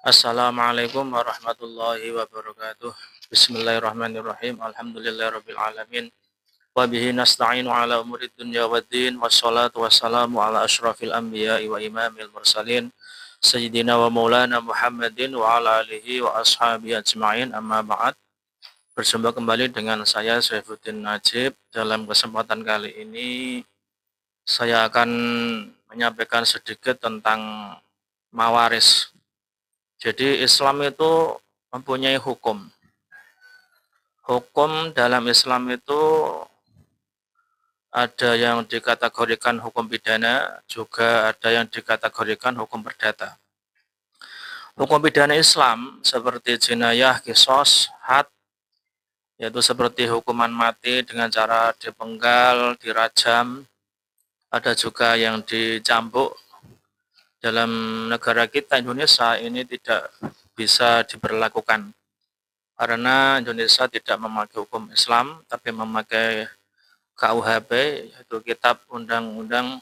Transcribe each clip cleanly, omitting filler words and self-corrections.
Assalamualaikum warahmatullahi wabarakatuh. Bismillahirrahmanirrahim. Alhamdulillahirabbil alamin. Wa bihi nasta'inu ala umurid dunya waddin. Wassalatu wassalamu ala asyrafil anbiya'i wa imamil mursalin. Sayyidina wa maulana Muhammadin wa ala alihi wa ashabihi ajma'in. Amma ba'd. Berjumpa kembali dengan saya Saifuddin Najib. Dalam kesempatan kali ini saya akan menyampaikan sedikit tentang mawaris. Jadi Islam itu mempunyai hukum. Hukum dalam Islam itu ada yang dikategorikan hukum pidana, juga ada yang dikategorikan hukum perdata. Hukum pidana Islam seperti jinayah, qisas, had, yaitu seperti hukuman mati dengan cara dipenggal, dirajam, ada juga yang dicambuk. Dalam negara kita Indonesia ini tidak bisa diberlakukan karena Indonesia tidak memakai hukum Islam tapi memakai KUHP, yaitu Kitab Undang-Undang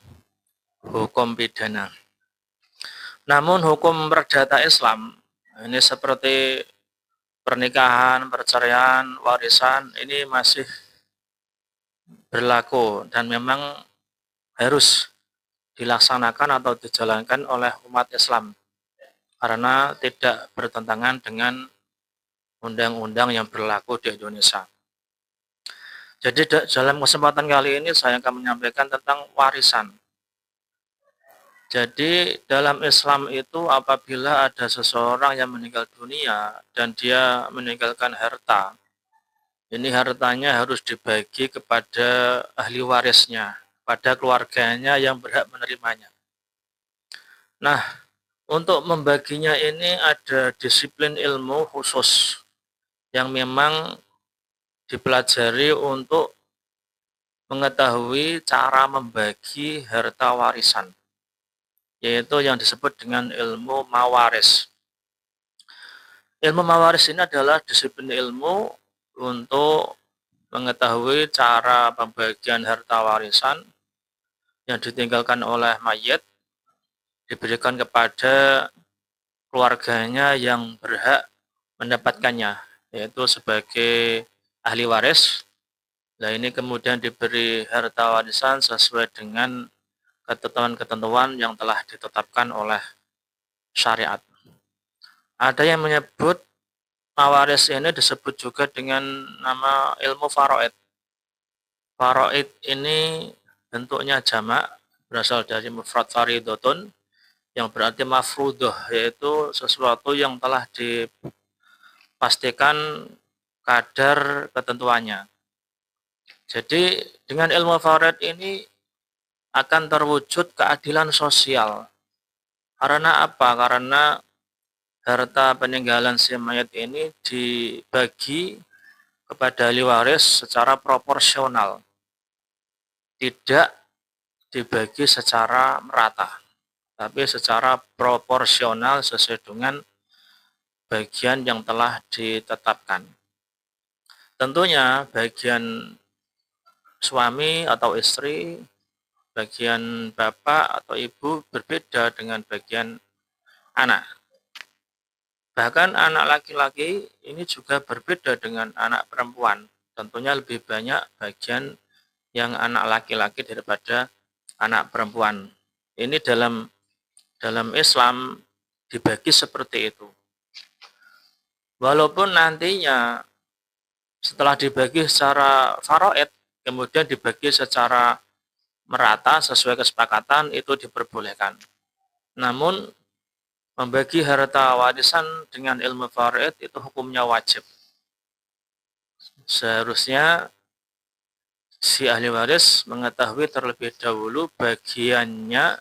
Hukum Pidana. Namun hukum perdata Islam ini seperti pernikahan, perceraian, warisan ini masih berlaku dan memang harus dilaksanakan atau dijalankan oleh umat Islam karena tidak bertentangan dengan undang-undang yang berlaku di Indonesia. Jadi dalam kesempatan kali ini saya akan menyampaikan tentang warisan. Jadi dalam Islam itu apabila ada seseorang yang meninggal dunia dan dia meninggalkan harta, ini hartanya harus dibagi kepada ahli warisnya, pada keluarganya yang berhak menerimanya. Nah, untuk membaginya ini ada disiplin ilmu khusus yang memang dipelajari untuk mengetahui cara membagi harta warisan, yaitu yang disebut dengan ilmu mawaris. Ilmu mawaris ini adalah disiplin ilmu untuk mengetahui cara pembagian harta warisan yang ditinggalkan oleh mayit diberikan kepada keluarganya yang berhak mendapatkannya, yaitu sebagai ahli waris. Nah, ini kemudian diberi harta warisan sesuai dengan ketentuan-ketentuan yang telah ditetapkan oleh syariat. Ada yang menyebut mawaris ini disebut juga dengan nama ilmu faraid. Faraid ini bentuknya jamak, berasal dari mufrad faridotun, yang berarti mafrudoh, yaitu sesuatu yang telah dipastikan kadar ketentuannya. Jadi dengan ilmu faraid ini akan terwujud keadilan sosial. Karena apa? Karena harta peninggalan si mayat ini dibagi kepada ahli waris secara proporsional, tidak dibagi secara merata, tapi secara proporsional sesuai dengan bagian yang telah ditetapkan. Tentunya bagian suami atau istri, bagian bapak atau ibu berbeda dengan bagian anak. Bahkan anak laki-laki ini juga berbeda dengan anak perempuan. Tentunya lebih banyak bagian yang anak laki-laki daripada anak perempuan. Ini dalam Islam dibagi seperti itu. Walaupun nantinya setelah dibagi secara faraid, kemudian dibagi secara merata sesuai kesepakatan, itu diperbolehkan. Namun membagi harta warisan dengan ilmu faraid itu hukumnya wajib. Seharusnya si ahli waris mengetahui terlebih dahulu bagiannya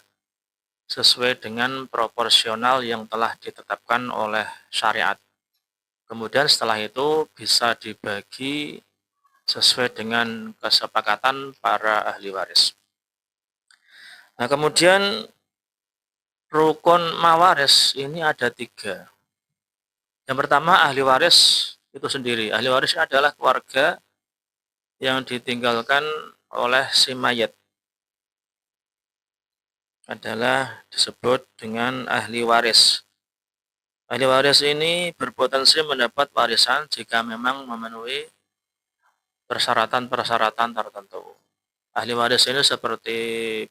sesuai dengan proporsional yang telah ditetapkan oleh syariat. Kemudian setelah itu bisa dibagi sesuai dengan kesepakatan para ahli waris. Nah, kemudian rukun mawaris ini ada 3. Yang pertama ahli waris itu sendiri. Ahli waris adalah keluarga yang ditinggalkan oleh si mayat adalah disebut dengan ahli waris. Ahli waris ini berpotensi mendapat warisan jika memang memenuhi persyaratan-persyaratan tertentu. Ahli waris ini seperti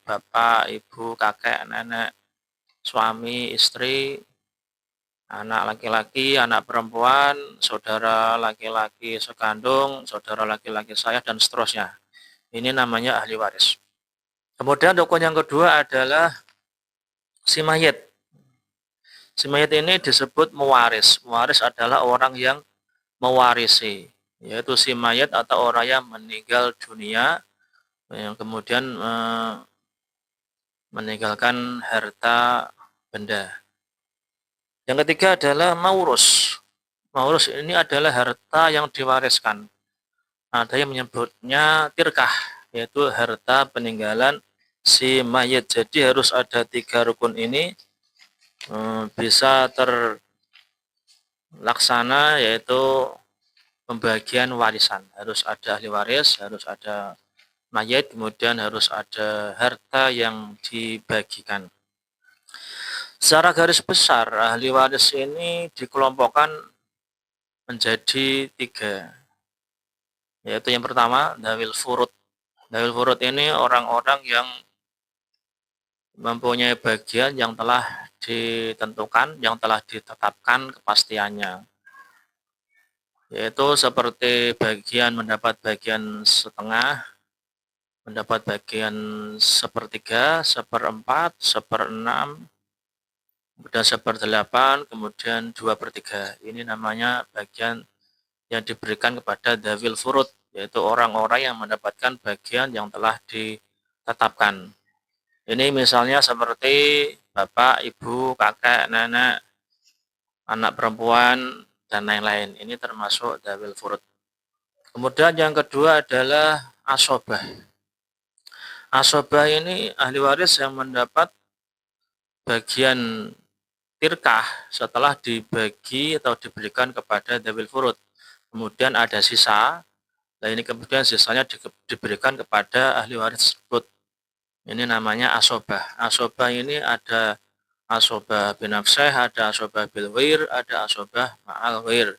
bapak, ibu, kakek, nenek, suami, istri, anak laki-laki, anak perempuan, saudara laki-laki sekandung, saudara laki-laki saya, dan seterusnya. Ini namanya ahli waris. Kemudian rukun yang kedua adalah si mayit. Si mayit ini disebut mewaris. Mewaris adalah orang yang mewarisi, yaitu si mayat atau orang yang meninggal dunia yang kemudian meninggalkan harta benda. Yang ketiga adalah maurus. Maurus ini adalah harta yang diwariskan. Ada yang menyebutnya tirkah, yaitu harta peninggalan si mayat. Jadi harus ada 3 rukun ini bisa terlaksana, yaitu pembagian warisan. Harus ada ahli waris, harus ada mayat, kemudian harus ada harta yang dibagikan. Secara garis besar, ahli waris ini dikelompokkan menjadi 3, yaitu yang pertama dawil furud. Dawil furud ini orang-orang yang mempunyai bagian yang telah ditentukan, yang telah ditetapkan kepastiannya, yaitu seperti bagian mendapat bagian setengah, mendapat bagian sepertiga, seperempat, seperenam, kemudian seperdelapan, kemudian 2/3. Ini namanya bagian yang diberikan kepada dawil furud, yaitu orang-orang yang mendapatkan bagian yang telah ditetapkan. Ini misalnya seperti bapak, ibu, kakek, nenek, anak perempuan, dan lain-lain. Ini termasuk dawil furud. Kemudian yang kedua adalah asobah. Asobah ini ahli waris yang mendapat bagian tirkah setelah dibagi atau diberikan kepada dawil furud. Kemudian ada sisa, nah ini kemudian sisanya diberikan kepada ahli waris tersebut. Ini namanya asobah. Asobah ini ada asobah binafsih, ada asobah bilwir, ada asobah ma'al wir.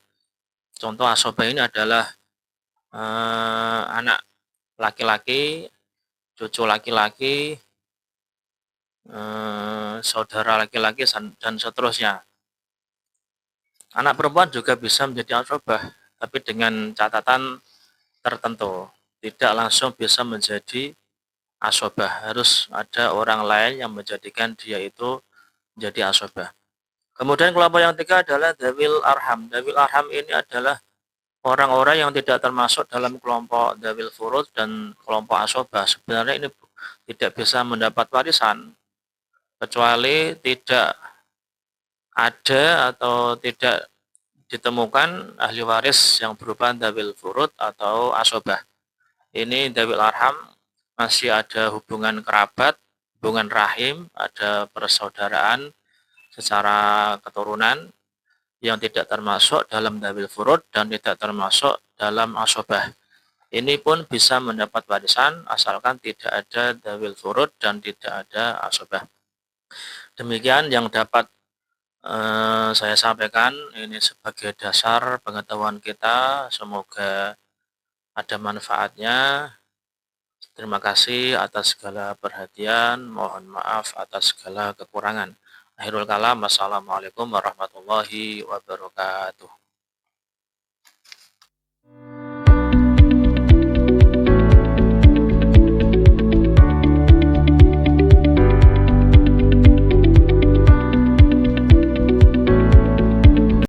Contoh asobah ini adalah anak laki-laki, cucu laki-laki, saudara laki-laki, dan seterusnya. Anak perempuan juga bisa menjadi asobah, tapi dengan catatan tertentu. Tidak langsung bisa menjadi asobah, harus ada orang lain yang menjadikan dia itu menjadi asobah. Kemudian kelompok yang ketiga adalah dawil arham. Dawil arham ini adalah orang-orang yang tidak termasuk dalam kelompok dawil furud dan kelompok asobah. Sebenarnya ini tidak bisa mendapat warisan, kecuali tidak ada atau tidak ditemukan ahli waris yang berupa dawil furud atau asobah. Ini dawil arham, masih ada hubungan kerabat, hubungan rahim, ada persaudaraan secara keturunan yang tidak termasuk dalam dawil furud dan tidak termasuk dalam asobah. Ini pun bisa mendapat warisan asalkan tidak ada dawil furud dan tidak ada asobah. Demikian yang dapat saya sampaikan ini sebagai dasar pengetahuan kita. Semoga ada manfaatnya. Terima kasih atas segala perhatian. Mohon maaf atas segala kekurangan. Akhirul kalam. Wassalamualaikum warahmatullahi wabarakatuh.